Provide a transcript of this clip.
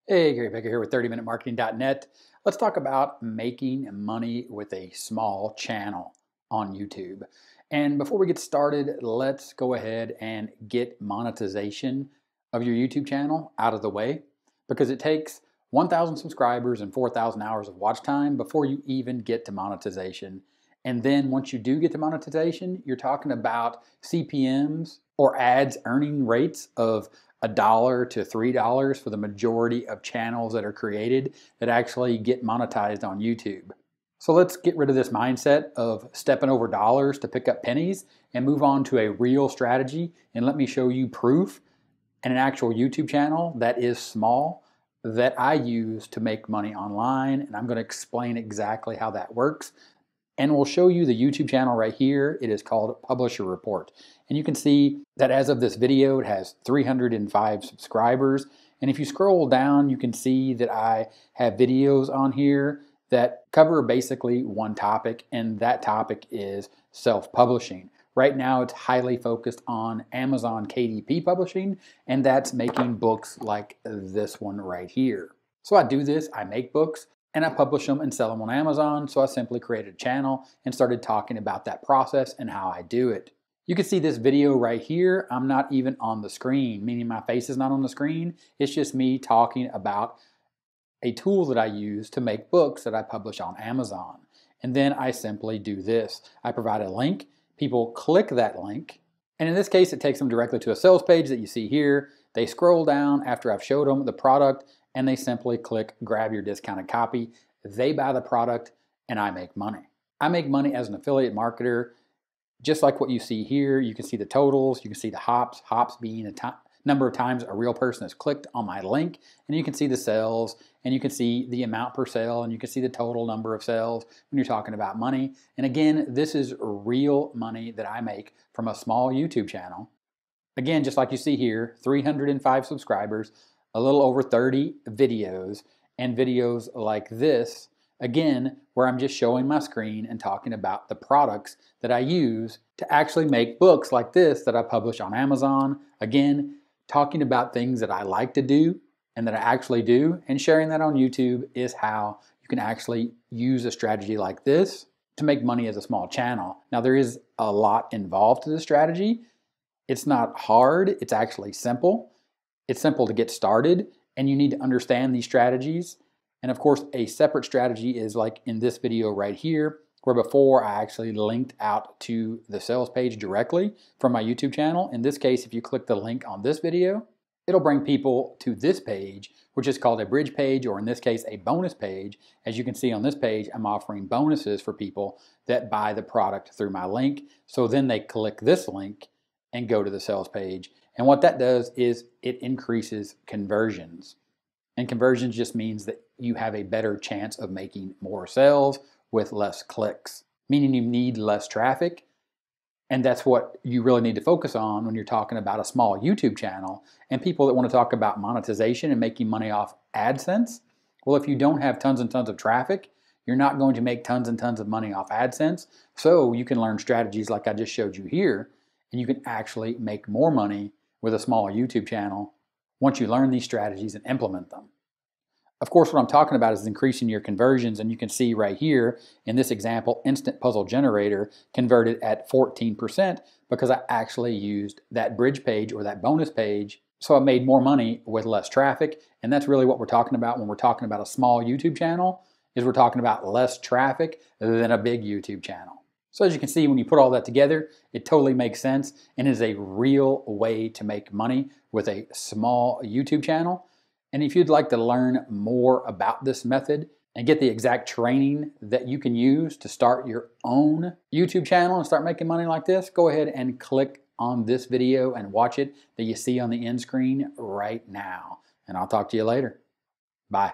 Hey, Gary Becker here with 30minutemarketing.net. Let's talk about making money with a small channel on YouTube. And before we get started, let's go ahead and get monetization of your YouTube channel out of the way, because it takes 1,000 subscribers and 4,000 hours of watch time before you even get to monetization. And then once you do get to monetization, you're talking about CPMs or ads earning rates of $1 to $3 for the majority of channels that are created that actually get monetized on YouTube. So let's get rid of this mindset of stepping over dollars to pick up pennies and move on to a real strategy. And let me show you proof and an actual YouTube channel that is small that I use to make money online. And I'm going to explain exactly how that works. And we'll show you the YouTube channel right here. It is called Publisher Report. And you can see that as of this video, it has 305 subscribers. And if you scroll down, you can see that I have videos on here that cover basically one topic, and that topic is self-publishing. Right now, it's highly focused on Amazon KDP publishing, and that's making books like this one right here. So I do this, I make books, and I publish them and sell them on Amazon. So I simply created a channel and started talking about that process and how I do it. You can see this video right here. I'm not even on the screen, meaning my face is not on the screen. It's just me talking about a tool that I use to make books that I publish on Amazon. And then I simply do this. I provide a link. People click that link. And in this case, it takes them directly to a sales page that you see here. They scroll down after I've showed them the product, and they simply click grab your discounted copy. They buy the product and I make money. I make money as an affiliate marketer, just like what you see here. You can see the totals, you can see the hops being a number of times a real person has clicked on my link, and you can see the sales, and you can see the amount per sale, and you can see the total number of sales when you're talking about money. And again, this is real money that I make from a small YouTube channel. Again, just like you see here, 305 subscribers, a little over 30 videos, and videos like this, again, where I'm just showing my screen and talking about the products that I use to actually make books like this that I publish on Amazon. Again, talking about things that I like to do and that I actually do, and sharing that on YouTube is how you can actually use a strategy like this to make money as a small channel. Now, there is a lot involved to this strategy. It's not hard, it's actually simple. It's simple to get started, and you need to understand these strategies. And of course, a separate strategy is like in this video right here, where before I actually linked out to the sales page directly from my YouTube channel. In this case, if you click the link on this video, it'll bring people to this page, which is called a bridge page, or in this case, a bonus page. As you can see on this page, I'm offering bonuses for people that buy the product through my link. So then they click this link and go to the sales page. And what that does is it increases conversions. And conversions just means that you have a better chance of making more sales with less clicks, meaning you need less traffic. And that's what you really need to focus on when you're talking about a small YouTube channel. And people that want to talk about monetization and making money off AdSense, well, if you don't have tons and tons of traffic, you're not going to make tons and tons of money off AdSense. So you can learn strategies like I just showed you here, and you can actually make more money with a small YouTube channel once you learn these strategies and implement them. Of course, what I'm talking about is increasing your conversions, and you can see right here in this example, Instant Puzzle Generator converted at 14% because I actually used that bridge page or that bonus page. So I made more money with less traffic, and that's really what we're talking about when we're talking about a small YouTube channel, is we're talking about less traffic than a big YouTube channel. So as you can see, when you put all that together, it totally makes sense and is a real way to make money with a small YouTube channel. And if you'd like to learn more about this method and get the exact training that you can use to start your own YouTube channel and start making money like this, go ahead and click on this video and watch it that you see on the end screen right now. And I'll talk to you later. Bye.